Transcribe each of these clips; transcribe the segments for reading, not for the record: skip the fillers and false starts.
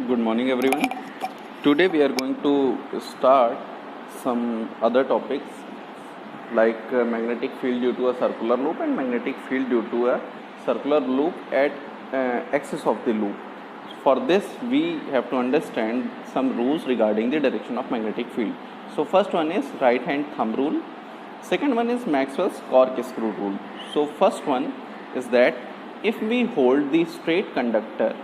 Good morning, everyone. Today we are going to start some other topics like magnetic field due to a circular loop and magnetic field due to a circular loop at axis of the loop. For this, we have to understand some rules regarding the direction of magnetic field. So first one is right hand thumb rule. Second one is Maxwell's corkscrew rule. So first one is that if we hold the straight conductor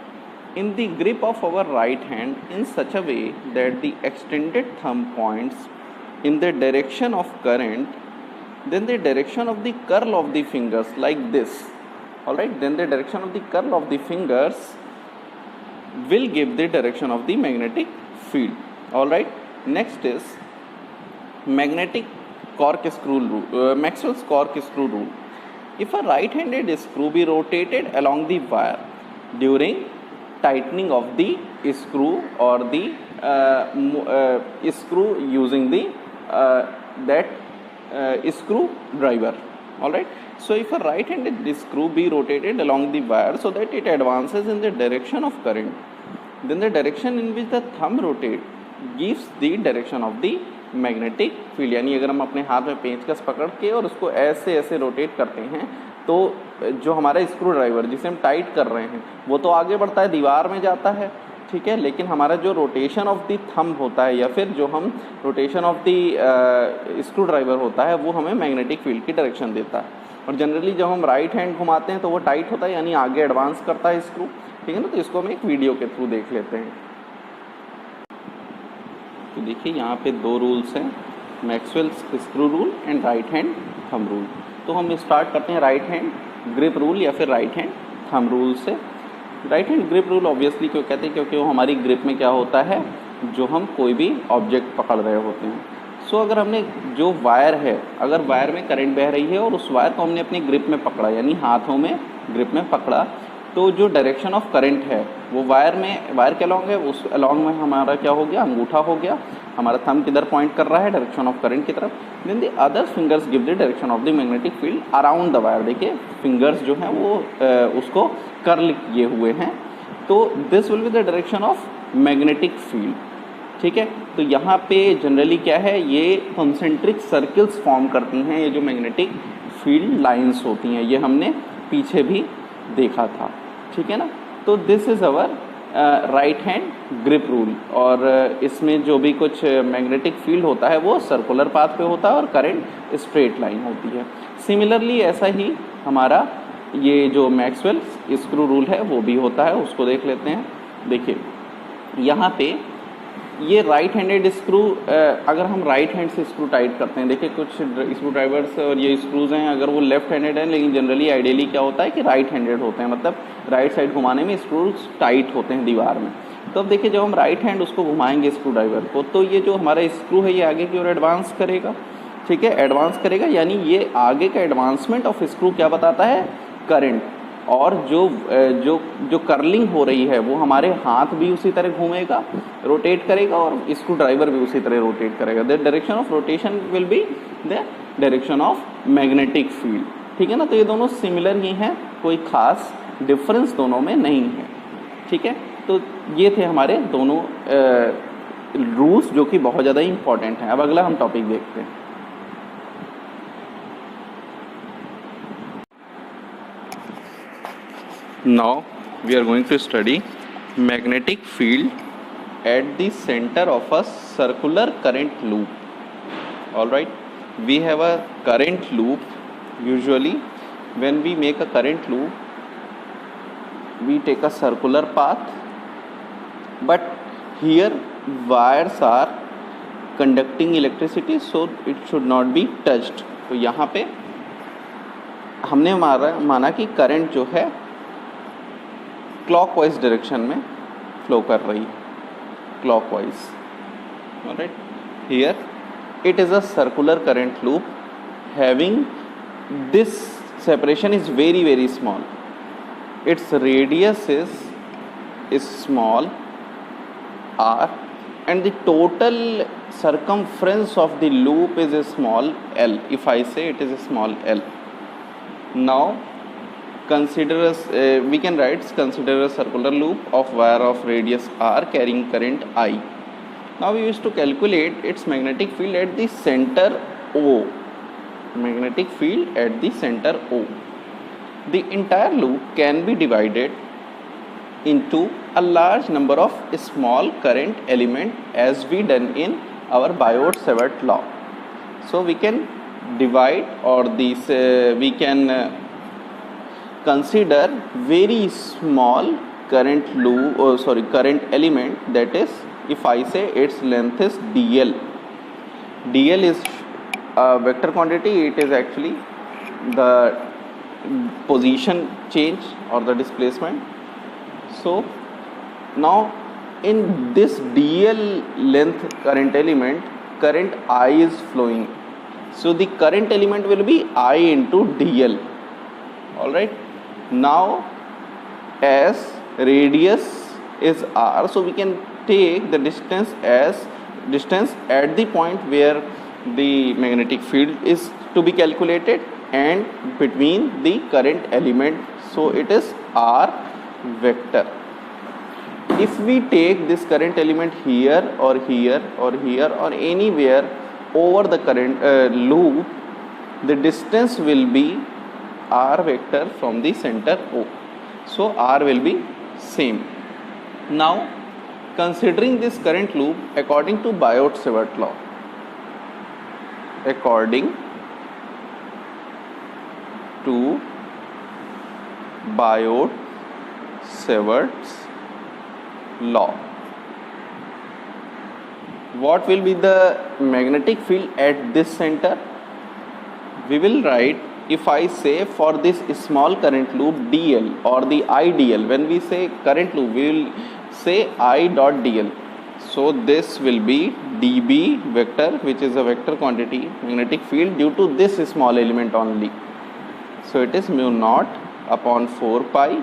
in the grip of our right hand in such a way that the extended thumb points in the direction of current, then the direction of the curl of the fingers like this, alright, then the direction of the curl of the fingers will give the direction of the magnetic field. Alright, next is magnetic corkscrew rule, Maxwell's corkscrew rule. If a right-handed screw be rotated along the wire during tightening of the screw or the screw using the screw driver, all right. So if a right-handed screw be rotated along the wire so that it advances in the direction of current, then the direction in which the thumb rotate gives the direction of the magnetic field. यानी अगर हम अपने हाथ में पेंचकस पकड़ के और उसको ऐसे ऐसे रोटेट करते हैं तो जो हमारा स्क्रू ड्राइवर जिसे हम टाइट कर रहे हैं वो तो आगे बढ़ता है, दीवार में जाता है, ठीक है, लेकिन हमारा जो रोटेशन ऑफ द थंब होता है या फिर जो हम rotation of the screw driver होता है वो हमें मैग्नेटिक फील्ड की डायरेक्शन देता है. और जनरली जब हम राइट हैंड घुमाते हैं तो वो टाइट होता है यानी आगे एडवांस करता है स्क्रू, ठीक है ना. तो इसको हम एक वीडियो के थ्रू देख लेते हैं. तो देखिए यहाँ पे दो रूल्स हैं, Maxwell's screw rule and right hand thumb rule. तो हम स्टार्ट करते हैं राइट हैंड ग्रिप रूल या फिर राइट हैंड थंब रूल से. Right hand grip rule obviously क्यों कहते हैं, क्योंकि वो हमारी ग्रिप में क्या होता है, जो हम कोई भी ऑब्जेक्ट पकड़ रहे होते हैं. सो अगर हमने जो वायर है, अगर वायर में करंट बह रही है और उस वायर को हमने अपनी ग्रिप में पकड़ा यानी हाथों में ग्रिप में पकड़ा, तो जो डायरेक्शन ऑफ करंट है वो वायर के अलॉन्ग है, उस अलॉन्ग में हमारा क्या हो गया, अंगूठा हो गया. हमारा थंब किधर पॉइंट कर रहा है, डायरेक्शन ऑफ करंट की तरफ. Then the other fingers give the direction of the magnetic field around the wire. देखिए फिंगर्स जो हैं वो उसको कर्ल किए हुए हैं. तो this will be the direction of magnetic field, ठीक है. तो यहाँ पे जनरली क्या है, ये कॉन्सेंट्रिक सर्किल्स फॉर्म करती हैं, ये जो मैग्नेटिक फील्ड लाइंस होती हैं, ये हमने पीछे भी देखा था, ठीक है ना. तो this is our right hand grip rule. और इसमें जो भी कुछ मैग्नेटिक फील्ड होता है वो सर्कुलर पाथ पे होता है और करंट स्ट्रेट लाइन होती है. सिमिलरली ऐसा ही हमारा ये जो मैक्सवेल स्क्रू रूल है वो भी होता है, उसको देख लेते हैं. देखिए यहाँ पे ये राइट हैंडेड स्क्रू, अगर हम राइट हैंड से स्क्रू टाइट करते हैं, देखिए कुछ स्क्रू ड्राइवर्स और ये स्क्रूज हैं अगर वो लेफ्ट हैंडेड हैं, लेकिन जनरली आइडियली क्या होता है कि राइट हैंडेड होते हैं, मतलब राइट साइड घुमाने में स्क्रूज टाइट होते हैं दीवार में. तो अब देखिए जब हम राइट हैंड उसको घुमाएंगे स्क्रू ड्राइवर को, तो ये जो हमारा स्क्रू है ये आगे की ओर एडवांस करेगा, ठीक है, एडवांस करेगा. यानी ये आगे का एडवांसमेंट ऑफ स्क्रू क्या बताता है, करंट. और जो कर्लिंग हो रही है वो हमारे हाथ भी उसी तरह घूमेगा, रोटेट करेगा, और स्क्रू ड्राइवर भी उसी तरह रोटेट करेगा. The direction of rotation will be the direction of magnetic field, ठीक है ना. तो ये दोनों सिमिलर ही हैं, कोई खास डिफरेंस दोनों में नहीं है, ठीक है. तो ये थे हमारे दोनों रूल्स जो कि बहुत ज़्यादा इंपॉर्टेंट हैं. अब अगला हम टॉपिक देखते हैं. Now we are going to study magnetic field at the center of a circular current loop. All right, we have a current loop. Usually when we make a current loop we take a circular path, but here wires are conducting electricity, so it should not be touched. तो यहाँ पे हमने माना कि current जो है clockwise direction में flow कर रही है, clockwise. Alright, here it is a circular current loop having this separation is very very small. Its radius is small r and the total circumference of the loop is a small l. If I say it is a small l. Now we can write consider a circular loop of wire of radius r carrying current I. Now we used to calculate its magnetic field at the center O. Magnetic field at the center O. The entire loop can be divided into a large number of small current element as we done in our Biot-Savart law. So we can divide, or this we can consider very small current loop, current element, that is, if I say its length is dl. dl is a vector quantity. It is actually the position change or the displacement. So now in this dl length current element, current I is flowing. So the current element will be I into dl. Alright. Now as radius is r, so we can take the distance as distance at the point where the magnetic field is to be calculated and between the current element. So it is r vector. If we take this current element here or here or here or anywhere over the current loop, the distance will be r vector from the center O. So r will be same. Now considering this current loop according to Biot-Savart law, according to Biot-Savart's law, what will be the magnetic field at this center? We will write, if I say for this small current loop dl or the IDL, when we say current loop we will say I dot dl. So this will be dB vector, which is a vector quantity magnetic field due to this small element only. So it is mu naught upon 4 pi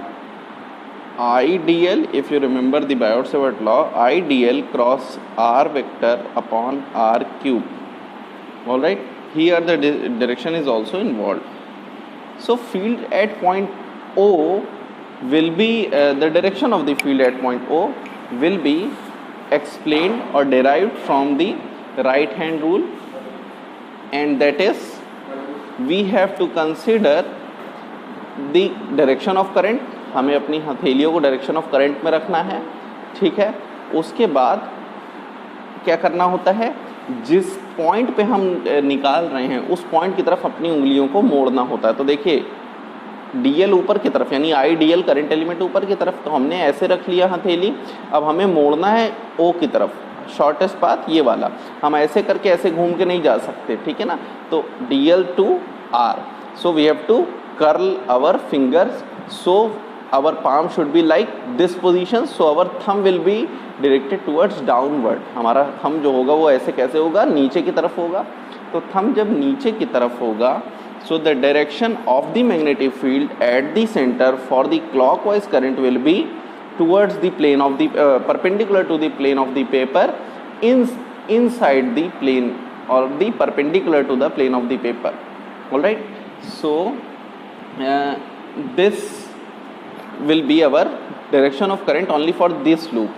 I dl. If you remember the Biot-Savart law, I dl cross r vector upon r cube. Alright, here the direction is also involved. So field at point O will be the direction of the field at point O will be explained or derived from the right hand rule, and that is we have to consider the direction of current. हमें अपनी हथेलियों को direction of current में रखना है, ठीक है। उसके बाद क्या करना होता है, जिस पॉइंट पे हम निकाल रहे हैं उस पॉइंट की तरफ अपनी उंगलियों को मोड़ना होता है। तो देखिए डीएल ऊपर की तरफ यानी आई डीएल करंट एलिमेंट ऊपर की तरफ, तो हमने ऐसे रख लिया हथेली। अब हमें मोड़ना है ओ की तरफ, शॉर्टेस्ट पाथ ये वाला। हम ऐसे करके ऐसे घूम के नहीं जा सकते, ठीक है ना। तो DL to R, so we have to curl our fingers, so our palm should be like this position, so our thumb will be directed towards downward. हमारा thumb जो होगा वो ऐसे कैसे होगा, नीचे की तरफ होगा। तो thumb जब नीचे की तरफ होगा, so the direction of the magnetic field at the center for the clockwise current will be towards the plane of the perpendicular to the plane of the paper, inside the plane or the perpendicular to the plane of the paper. All right, so this will be our direction of current only for this loop.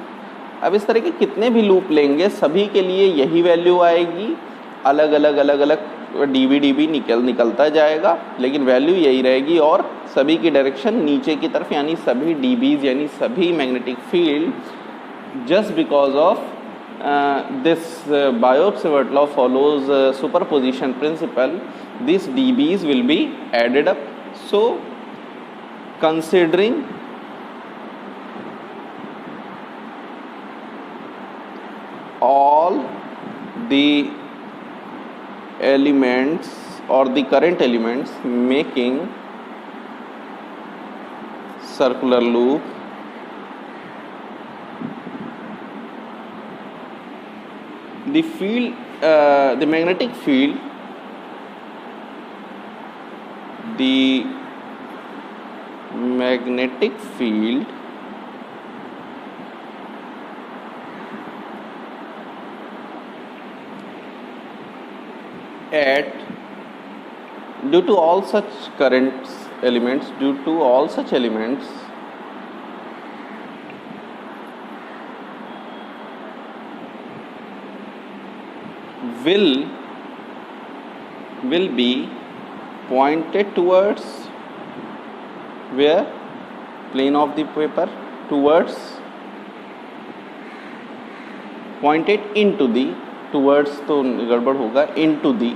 अब इस तरह के कितने भी loop लेंगे सभी के लिए यही वैल्यू आएगी, अलग अलग डीबी निकलता जाएगा, लेकिन वैल्यू यही रहेगी। और सभी की डायरेक्शन नीचे की तरफ, यानी सभी डीबीज यानी सभी magnetic field just because of this Biot-Savart law follows superposition principle, these dBs will be added up. So considering all the elements or the current elements making circular loop, the field, the magnetic field, the magnetic field at, due to all such currents elements, due to all such elements will be pointed towards where? Plane of the paper, towards, pointed into the, towards तो गड़बड़ होगा, into the,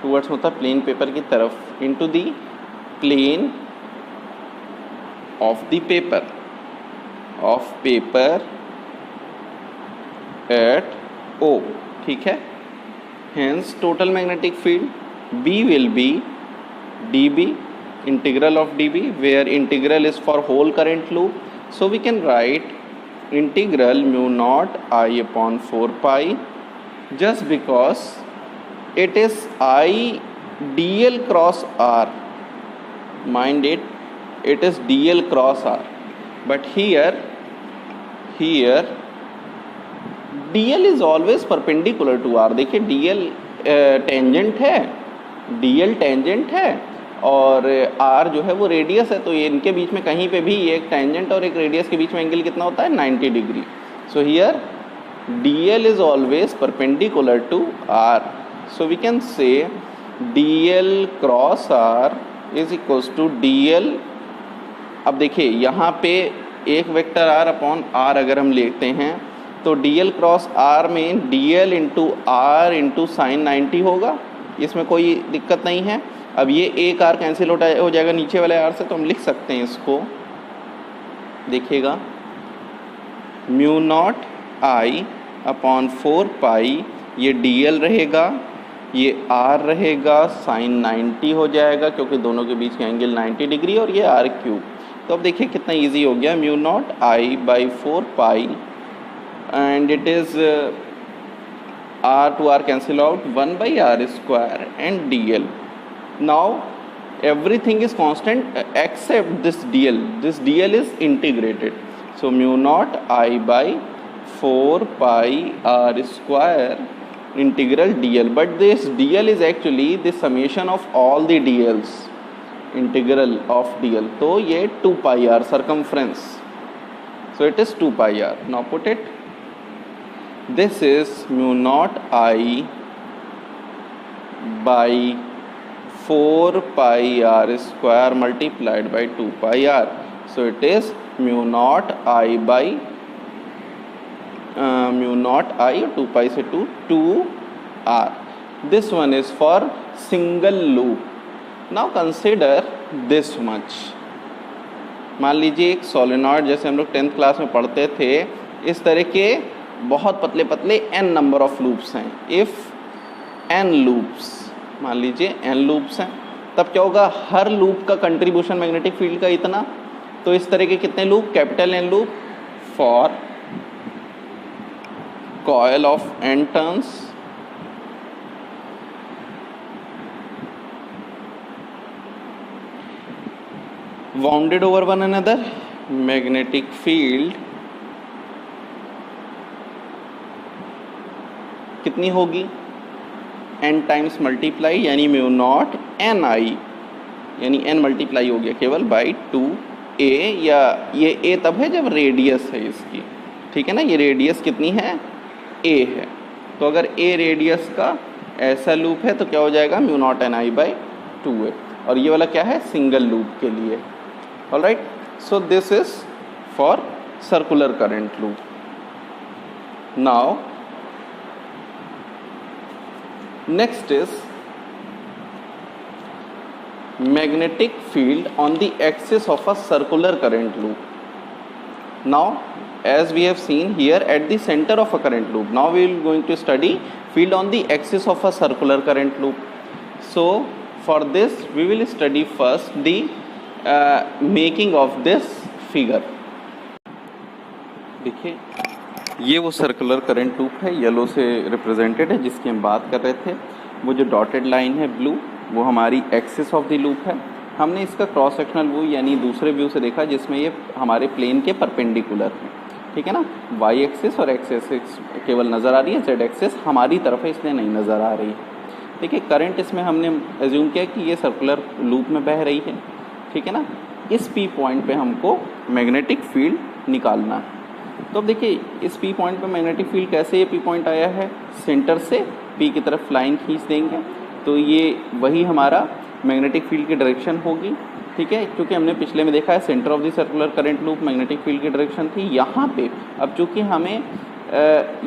towards मतलब plain paper की तरफ, into the plane of the paper at O, ठीक है. Hence total magnetic field B will be dB, integral of dB, where integral is for whole current loop. So we can write integral mu naught I upon 4 pi, just because it is I dl cross R. Mind it, it is dl cross R, but here dl is always perpendicular to R. देखिए dl tangent है और R जो है वो radius है, तो ये इनके बीच में कहीं पे भी एक टेंजेंट और एक रेडियस के बीच में एंगल कितना होता है? 90 degree. So here dl is always perpendicular to R. So we can say dl cross R is equals to dl. अब देखिए यहाँ पे एक वेक्टर R अपॉन R अगर हम लेते हैं तो dl क्रॉस R में dl into R into sine 90 होगा, इसमें कोई दिक्कत नहीं है. अब ये एक R कैंसिल हो जाएगा नीचे वाले R से, तो हम लिख सकते हैं इसको, देखिएगा म्यू नॉट I अपॉन 4 पाई, ये dl रहेगा, ये R रहेगा, साइन 90 हो जाएगा क्योंकि दोनों के बीच का एंगल 90 डिग्री, और ये R क्यूब. तो अब देखिए कितना इजी हो गया, mu naught I by 4 pi and it is R to R cancel out, 1 by R square and dl. Now everything is constant except this dl. This dl is integrated. So mu naught I by 4 pi R square integral dl. But this dl is actually the summation of all the dl's. Integral of dl. तो ये 2 pi R circumference. So it is 2 pi R. Now put it. This is mu naught I by 4 pi R square multiplied by 2 pi R. So it is mu naught I by mu naught I 2 pi से 2 R. This one is for single loop. Now consider this much. मान लीजिए एक solenoid, जैसे हम लोग 10th class में पढ़ते थे, इस तरह के बहुत पतले पतले n नंबर ऑफ लूप्स हैं. इफ़ n लूप्स, मान लीजिए n लूप्स हैं, तब क्या होगा, हर लूप का कंट्रीब्यूशन मैग्नेटिक फील्ड का इतना. तो इस तरह के कितने loop, capital N loop for coil of n turns, bounded over one another, magnetic field कितनी होगी, n टाइम्स मल्टीप्लाई, यानी म्यू नॉट n i, यानी n मल्टीप्लाई हो गया केवल बाई 2a, या ये a तब है जब रेडियस है इसकी, ठीक है ना. ये रेडियस कितनी है, a है. तो अगर a रेडियस का ऐसा लूप है तो क्या हो जाएगा, mu naught n i by 2a. और ये वाला क्या है, सिंगल लूप के लिए. Alright, so this is for circular current loop. Now next is magnetic field on the axis of a circular current loop. Now as we have seen here at the center of a current loop, now we will going to study field on the axis of a circular current loop. So for this we will study first the making of this figure. देखिए ये वो circular current loop है, yellow से represented है, जिसकी हम बात कर रहे थे. वो जो डॉटेड लाइन है ब्लू, वो हमारी एक्सिस ऑफ द लूप है. हमने इसका क्रॉस सेक्शनल व्यू यानी दूसरे व्यू से देखा जिसमें ये हमारे प्लेन के परपेंडिकुलर है, ठीक है ना. वाई एक्सिस और एक्स एक्सिस केवल नज़र आ रही है, जेड एक्सिस हमारी तरफ है इसलिए नहीं नज़र आ रही है. देखिए करंट इसमें हमने एज्यूम किया कि ये सर्कुलर लूप में बह रही है, ठीक है ना। इस पी पॉइंट पे हमको मैग्नेटिक फील्ड निकालना है। तो अब देखिए इस पी पॉइंट पे मैग्नेटिक फील्ड कैसे, ये पी पॉइंट आया है सेंटर से पी की तरफ लाइन खींच देंगे तो ये वही हमारा मैग्नेटिक फील्ड की डायरेक्शन होगी, ठीक है। क्योंकि हमने पिछले में देखा है centre of the circular current loop magnetic field की डायरेक्शन थी। यहाँ पे अब चूँकि हमें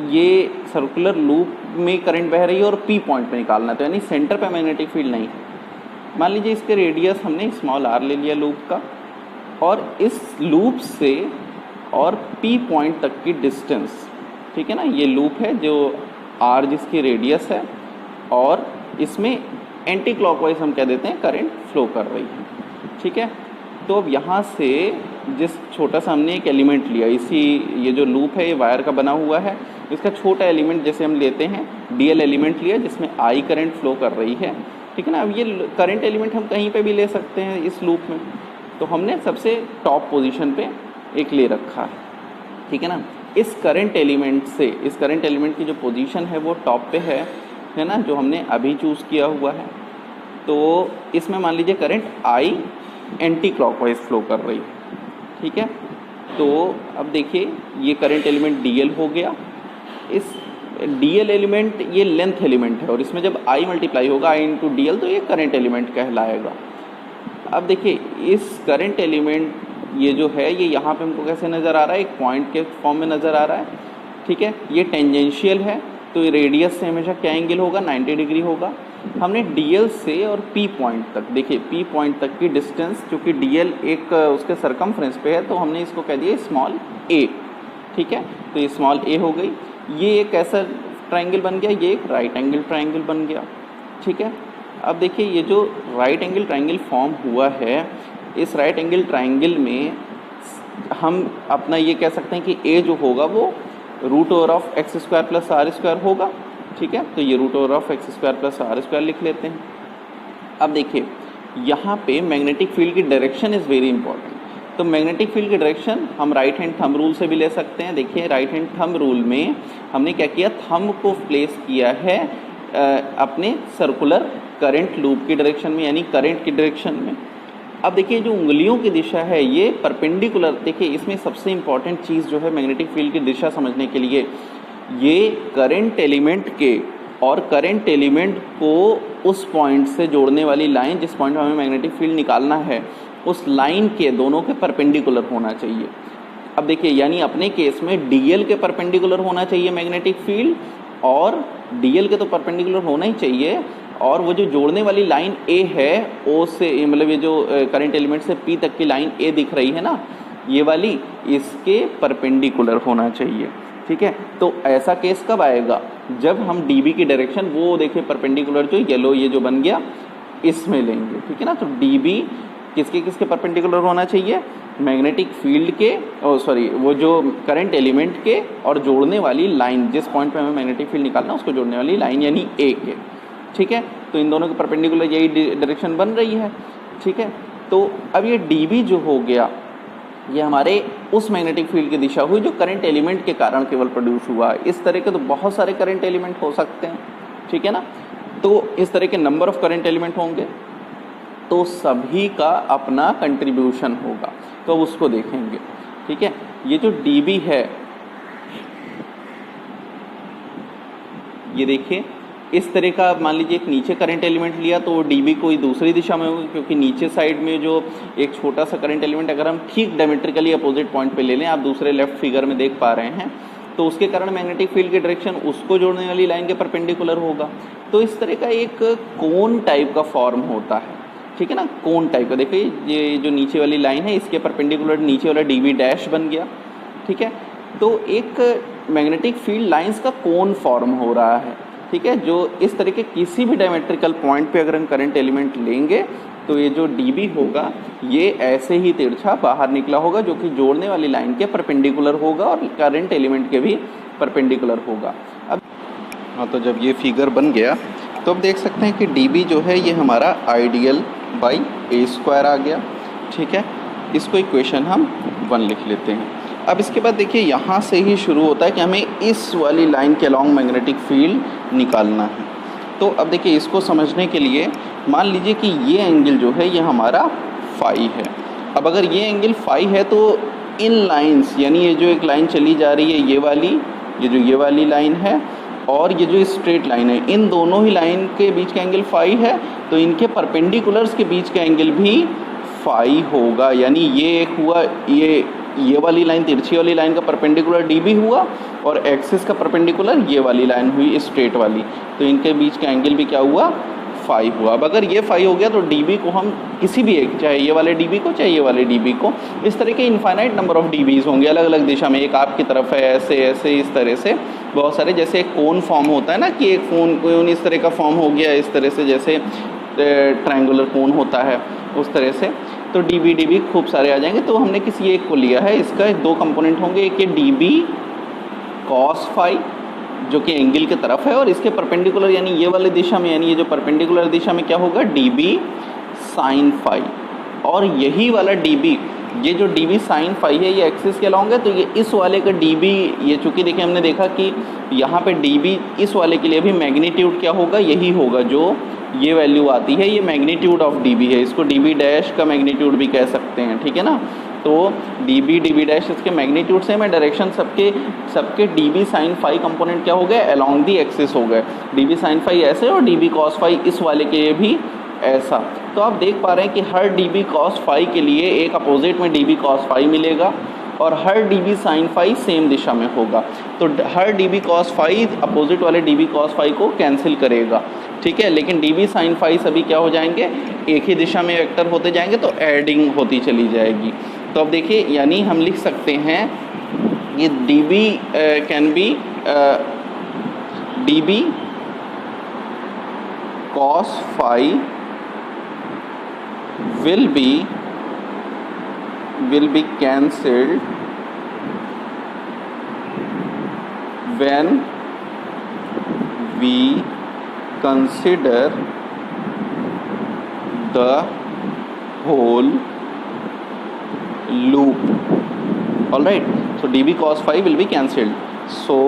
ये सर्कुलर लूप में करंट बह रही है और पी पॉइंट पे निकालना है, तो यानी सेंटर पे मैग्नेटिक फील्ड नहीं है। मान लीजिए इसके रेडियस हमने स्मॉल आर ले लिया लूप का, और इस लूप से और पी पॉइंट तक की डिस्टेंस, ठीक है ना, ये लूप है जो आर जिसकी रेडियस है, और इसमें एंटी क्लॉकवाइज हम कह देते हैं करंट फ्लो कर रही है, ठीक है। तो अब यहाँ से जिस छोटा सा हमने एक एलिमेंट लिया, इसी ये जो लूप है ये वायर का बना हुआ है, इसका छोटा एलिमेंट जैसे हम लेते हैं डीएल एलिमेंट लिया जिसमें आई करंट फ्लो कर रही है, ठीक है ना। अब ये करंट एलिमेंट हम कहीं पे भी ले सकते हैं इस लूप में, तो हमने सबसे टॉप पोजीशन पे एक ले रखा है, ठीक है ना। इस करंट एलिमेंट से, इस करंट एलिमेंट की जो पोजीशन है वो टॉप पे है ना, जो हमने अभी चूज़ किया हुआ है। तो इसमें मान लीजिए current I anti clockwise flow कर रही है, ठीक है। तो अब देखिए ये करंट एलिमेंट डीएल हो गया। इस डीएल एलिमेंट ये लेंथ एलिमेंट है, और इसमें जब आई मल्टीप्लाई होगा आई इंटू डीएल तो ये करंट एलिमेंट कहलाएगा। अब देखिए इस करंट एलिमेंट ये जो है ये यहाँ पे हमको कैसे नज़र आ रहा है, एक पॉइंट के फॉर्म में नज़र आ रहा है, ठीक है। ये टेंजेंशियल है तो रेडियस से हमेशा क्या एंगल होगा, 90 डिग्री होगा। हमने डीएल से और पी पॉइंट तक, देखिए पी पॉइंट तक की डिस्टेंस, क्योंकि डीएल एक उसके सरकमफ्रेंस पे है तो हमने इसको कह दिया स्मॉल ए, ठीक है। तो ये स्मॉल ए हो गई। ये एक ऐसा ट्राइंगल बन गया, ये एक राइट एंगल ट्राइंगल बन गया, ठीक है। अब देखिए ये जो राइट एंगल ट्राइंगल फॉर्म हुआ है, इस राइट एंगल ट्राइंगल में हम अपना ये कह सकते हैं कि ए जो होगा वो root over of X square plus R square होगा, ठीक है। तो ये root over of X square plus R square लिख लेते हैं। अब देखिए यहाँ पे मैग्नेटिक फील्ड की डायरेक्शन इज़ वेरी इंपॉर्टेंट। तो मैग्नेटिक फील्ड की डायरेक्शन हम राइट हैंड थंब रूल से भी ले सकते हैं। देखिए राइट हैंड थंब रूल में हमने क्या किया, थंब को प्लेस किया है अपने सर्कुलर करंट लूप की डायरेक्शन में, यानी करंट की डायरेक्शन में। अब देखिए जो उंगलियों की दिशा है ये परपेंडिकुलर, देखिए इसमें सबसे इंपॉर्टेंट चीज़ जो है मैग्नेटिक फील्ड की दिशा समझने के लिए, ये करंट एलिमेंट के और करंट एलिमेंट को उस पॉइंट से जोड़ने वाली लाइन, जिस पॉइंट में हमें मैग्नेटिक फील्ड निकालना है, उस लाइन के दोनों के परपेंडिकुलर होना चाहिए। अब देखिए यानी अपने केस में डीएल के परपेंडिकुलर होना चाहिए मैग्नेटिक फील्ड, और डीएल के तो परपेंडिकुलर होना ही चाहिए, और वो जो जोड़ने वाली लाइन ए है, ओ से मतलब ये जो करंट एलिमेंट से पी तक की लाइन ए दिख रही है ना, ये वाली, इसके परपेंडिकुलर होना चाहिए, ठीक है। तो ऐसा केस कब आएगा, जब हम डीबी की डायरेक्शन, वो देखिए परपेंडिकुलर जो येलो ये जो बन गया, इसमें लेंगे, ठीक है ना। तो डीबी किसके किसके परपेंडिकुलर होना चाहिए, मैग्नेटिक फील्ड के, वो जो करंट एलिमेंट के और जोड़ने वाली लाइन, जिस पॉइंट पे हमें मैग्नेटिक फील्ड निकालना है उसको जोड़ने वाली लाइन यानी ए के, ठीक है। तो इन दोनों के परपेंडिकुलर यही डायरेक्शन बन रही है, ठीक है। तो अब ये डीबी जो हो गया, ये हमारे उस मैग्नेटिक फील्ड की दिशा हुई जो करंट एलिमेंट के कारण केवल प्रोड्यूस हुआ। इस तरह के तो बहुत सारे करंट एलिमेंट हो सकते हैं, ठीक है ना। तो इस तरह के नंबर ऑफ करंट एलिमेंट होंगे, तो सभी का अपना कंट्रीब्यूशन होगा, तो उसको देखेंगे, ठीक है। ये जो डीबी है, ये देखिए इस तरह का, मान लीजिए एक नीचे करंट एलिमेंट लिया तो डीबी कोई दूसरी दिशा में होगी, क्योंकि नीचे साइड में जो एक छोटा सा करंट एलिमेंट अगर हम ठीक डायमेट्रिकली अपोजिट पॉइंट पे ले लें, आप दूसरे लेफ्ट फिगर में देख पा रहे हैं, तो उसके कारण मैग्नेटिक फील्ड की डायरेक्शन उसको जोड़ने वाली लाइन के परपेंडिकुलर होगा। तो इस तरह का एक कोन टाइप का फॉर्म होता है, ठीक है ना, कोन टाइप का। देखिए ये जो नीचे वाली लाइन है इसके परपेंडिकुलर नीचे वाला डीबी डैश बन गया, ठीक है। तो एक मैग्नेटिक फील्ड लाइंस का कोन फॉर्म हो रहा है, ठीक है, जो इस तरह के किसी भी डायमेट्रिकल पॉइंट पे अगर हम करंट एलिमेंट लेंगे तो ये जो डीबी होगा ये ऐसे ही तिरछा बाहर निकला होगा, जो कि जोड़ने वाली लाइन के परपेंडिकुलर होगा और करंट एलिमेंट के भी परपेंडिकुलर होगा। अब हाँ, तो जब ये फिगर बन गया तो अब देख सकते हैं कि डीबी जो है ये हमारा आइडियल बाई ए स्क्वायर आ गया, ठीक है। इसको इक्वेशन हम 1 लिख लेते हैं। अब इसके बाद देखिए यहाँ से ही शुरू होता है कि हमें इस वाली लाइन के अलॉन्ग मैग्नेटिक फील्ड निकालना है। तो अब देखिए इसको समझने के लिए मान लीजिए कि ये एंगल जो है ये हमारा फाई है। अब अगर ये एंगल फाई है तो इन लाइंस यानी ये जो एक लाइन चली जा रही है ये वाली लाइन है और ये जो स्ट्रेट लाइन है, इन दोनों ही लाइन के बीच का एंगल फाई है, तो इनके परपेंडिकुलर्स के बीच का एंगल भी फाई होगा। यानी ये एक हुआ, ये वाली लाइन, तिरछी वाली लाइन का परपेंडिकुलर डी भी हुआ और एक्सिस का परपेंडिकुलर ये वाली लाइन हुई स्ट्रेट वाली, तो इनके बीच का एंगल भी क्या हुआ, फाई हुआ। अब अगर ये फाई हो गया तो डीबी को हम किसी भी एक, चाहे ये वाले डीबी को चाहे ये वाले डीबी को, इस तरह के इनफाइनाइट नंबर ऑफ डीबीज होंगे अलग अलग दिशा में, एक आपकी तरफ है, ऐसे ऐसे इस तरह से बहुत सारे, जैसे एक कोन फॉर्म होता है ना कि एक कोन इस तरह का फॉर्म हो गया इस तरह से, जैसे ट्रायंगुलर कोन होता है उस तरह से, तो डीबी खूब सारे आ जाएंगे। तो हमने किसी एक को लिया है, इसका दो कंपोनेंट होंगे, एक ये डीबी कॉस फाई जो कि एंगल की तरफ है और इसके परपेंडिकुलर यानी ये वाले दिशा में, यानी ये जो परपेंडिकुलर दिशा में क्या होगा, डीबी साइन फाई। और यही वाला डीबी, ये जो डीबी साइन फाई है ये एक्सिस के अलॉन्ग है, तो ये इस वाले का डीबी, ये चूँकि देखिए हमने देखा कि यहाँ पे डीबी इस वाले के लिए भी मैग्नीट्यूड क्या होगा, यही होगा जो ये वैल्यू आती है, ये मैग्नीट्यूड ऑफ डीबी है, इसको डीबी डैश का मैग्नीट्यूड भी कह सकते हैं, ठीक है ना। तो डीबी डैश इसके मैग्नीट्यूड से मैं डायरेक्शन सबके डीबी साइन फाई कंपोनेंट क्या हो गए, अलोंग दी एक्सिस हो गए, डीबी साइन फाई ऐसे और डीबी कॉस फाई इस वाले के लिए भी ऐसा। तो आप देख पा रहे हैं कि हर डीबी कॉस फाई के लिए एक अपोजिट में डीबी कॉस फाई मिलेगा और हर डीबी साइन फाई सेम दिशा में होगा, तो हर डीबी कॉस फाई अपोजिट वाले डीबी कॉस फाई को कैंसिल करेगा, ठीक है। लेकिन डीबी साइन फाई सभी क्या हो जाएंगे, एक ही दिशा में वेक्टर होते जाएंगे, तो एडिंग होती चली जाएगी। तो अब देखिए यानी हम लिख सकते हैं ये dB can be dB cos phi will be cancelled when we consider the whole loop. All right, so dB cos phi will be cancelled, so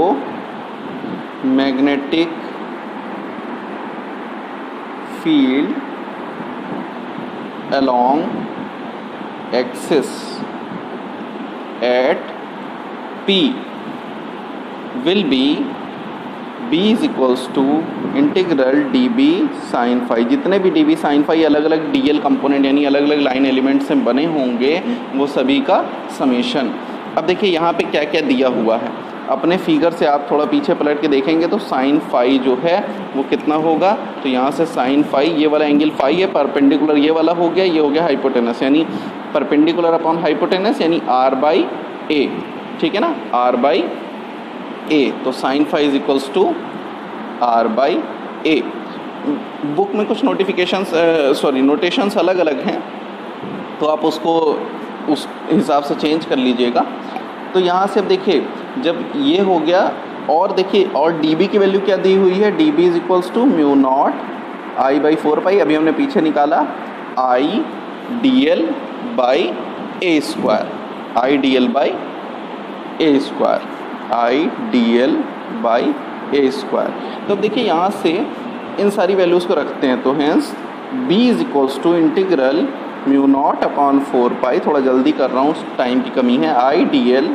magnetic field along axis at P will be B is equals to integral dB sine phi, जितने भी dB sine phi अलग अलग DL component यानी अलग अलग line element से बने होंगे वो सभी का समेशन। अब देखिए यहाँ पे क्या क्या दिया हुआ है, अपने फिगर से आप थोड़ा पीछे पलट के देखेंगे तो साइन फाई जो है वो कितना होगा, तो यहाँ से साइन फाई, ये वाला एंगल फाई है, परपेंडिकुलर ये वाला हो गया, ये हो गया हाइपोटेनस, यानी परपेंडिकुलर अपॉन हाइपोटेनस यानी r बाई ए, ठीक है ना, r बाई ए, तो sine phi is equals to r by A. Book में कुछ नोटेशंस अलग अलग हैं, तो आप उसको उस हिसाब से चेंज कर लीजिएगा। तो यहाँ से अब देखिए जब ये हो गया, और देखिए और dB की वैल्यू क्या दी हुई है, dB is equals to mu naught I by 4 pi, अभी हमने पीछे निकाला I D L by A square, I D L by A square, I D L by A square. तो अब देखिए यहाँ से इन सारी वैल्यूज़ को रखते हैं, तो hence b is equals to integral mu naught upon 4 pi, थोड़ा जल्दी कर रहा हूँ टाइम की कमी है, I D L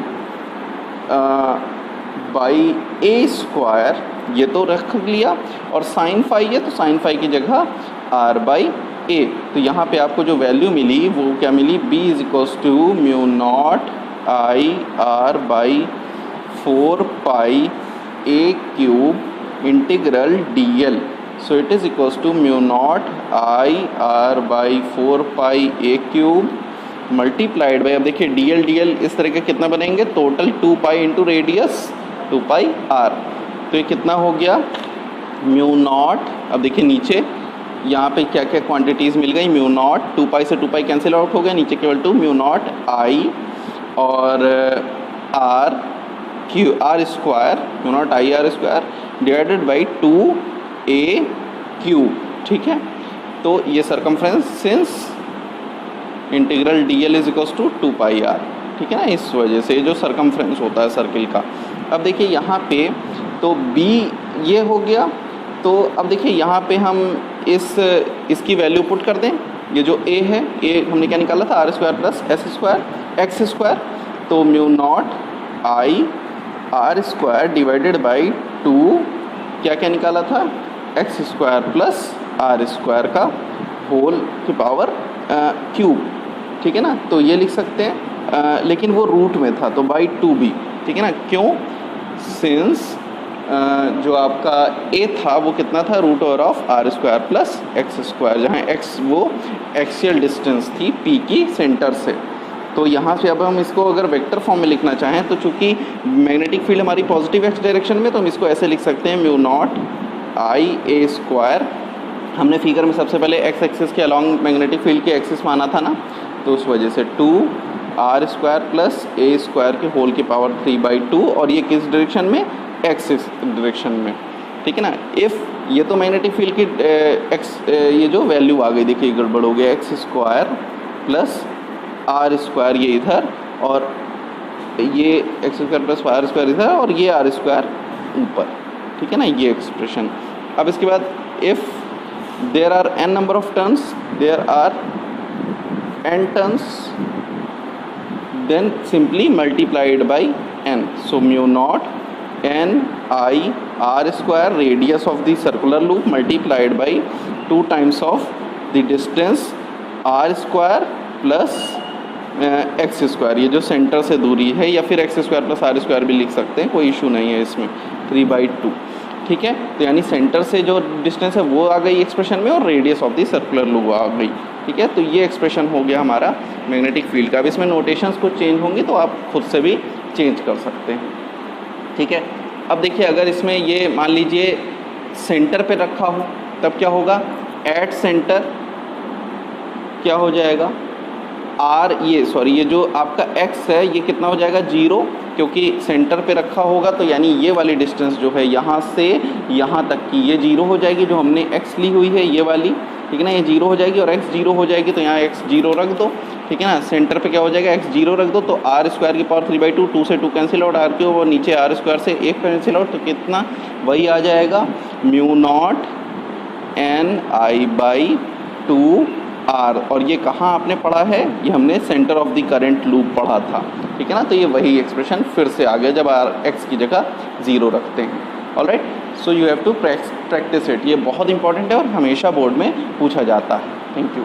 by A square, ये तो रख लिया, और साइन फाई है तो साइन फाई की जगह r बाई ए। तो यहाँ पे आपको जो वैल्यू मिली वो क्या मिली, b is equals to mu naught I R by 4 pi A cube integral D L, so it is equals to mu naught I R by 4 pi A cube multiplied by, अब देखिए D L इस तरह के कितना बनेंगे, total 2 pi into radius 2 pi R, तो ये कितना हो गया म्यू नॉट। अब देखिए नीचे यहाँ पे क्या क्या क्वांटिटीज़ मिल गई, म्यू नॉट 2 पाई से 2 पाई कैंसिल आउट हो गया, नीचे केवल 2, म्यू नॉट आई और R Q R square, mu naught I R square divided by 2 A cube, ठीक है। तो ये circumference since integral D L is equals to 2 pi R, ठीक है ना, इस वजह से जो सरकमफ्रेंस होता है सर्किल का। अब देखिए यहाँ पे तो b ये हो गया, तो अब देखिए यहाँ पे हम इसकी वैल्यू पुट कर दें। ये जो a है, a हमने क्या निकाला था, R square plus S square X square, तो mu naught I R square divided by 2 क्या निकाला था, X square plus R square का होल की पावर क्यूब, ठीक है ना। तो ये लिख सकते हैं, लेकिन वो रूट में था तो बाई 2b, ठीक है ना। क्यों, सिंस जो आपका a था वो कितना था, root over of R square plus X square, जहाँ x वो एक्सियल डिस्टेंस थी p की सेंटर से। तो यहाँ से अब हम इसको अगर वेक्टर फॉर्म में लिखना चाहें तो चूँकि मैग्नेटिक फील्ड हमारी पॉजिटिव एक्स डायरेक्शन में, तो हम इसको ऐसे लिख सकते हैं, mu naught I A square, हमने फिगर में सबसे पहले एक्स एक्सिस के अलॉन्ग मैग्नेटिक फील्ड के एक्सिस माना था ना, तो उस वजह से 2 R square plus A square के होल की पावर 3/2, और ये किस डायरेक्शन में, एक्सिस डायरेक्शन में, ठीक है ना। इफ़ ये तो मैग्नेटिक फील्ड की ये जो वैल्यू आ गई, देखिए गड़बड़ हो गया, X square plus R square ये इधर, और ये X square plus R square इधर, और ये आर स्क्वायर ऊपर, ठीक है ना, ये एक्सप्रेशन। अब इसके बाद if there are n number of turns, there are n turns, then simply multiplied by n, so mu naught n I R square radius of the circular loop multiplied by 2 times of the distance R square plus X square, ये जो centre से दूरी है, या फिर X square plus R square भी लिख सकते हैं, कोई इशू नहीं है इसमें, 3/2, ठीक है। तो यानी सेंटर से जो डिस्टेंस है वो आ गई एक्सप्रेशन में, और radius of the circular loop आ गई, ठीक है। तो ये एक्सप्रेशन हो गया हमारा मैग्नेटिक फील्ड का। अब इसमें नोटेशंस कुछ चेंज होंगी तो आप खुद से भी चेंज कर सकते हैं, ठीक है। अब देखिए अगर इसमें ये मान लीजिए सेंटर पे रखा हो तब क्या होगा, एट सेंटर क्या हो जाएगा, ये जो आपका x है ये कितना हो जाएगा, 0, क्योंकि सेंटर पे रखा होगा, तो यानी ये वाली डिस्टेंस जो है यहाँ से यहाँ तक की ये 0 हो जाएगी, जो हमने x ली हुई है ये वाली, ठीक है ना, ये 0 हो जाएगी, और x 0 हो जाएगी, तो यहाँ x 0 रख दो, ठीक है ना। सेंटर पे क्या हो जाएगा, x 0 रख दो, तो आर स्क्वायर की पावर 3/2, 2 से 2 कैंसिल आउट, आर क्यूब, और नीचे आर स्क्वायर से 1 कैंसिल आउट, तो कितना, वही आ जाएगा, mu naught n I by 2 R. और ये कहाँ आपने पढ़ा है, ये हमने centre of the current loop पढ़ा था, ठीक है ना। तो ये वही एक्सप्रेशन फिर से आ गया जब आर एक्स की जगह 0 रखते हैं। Alright, so you have to practise it, ये बहुत इंपॉर्टेंट है और हमेशा बोर्ड में पूछा जाता है। Thank you.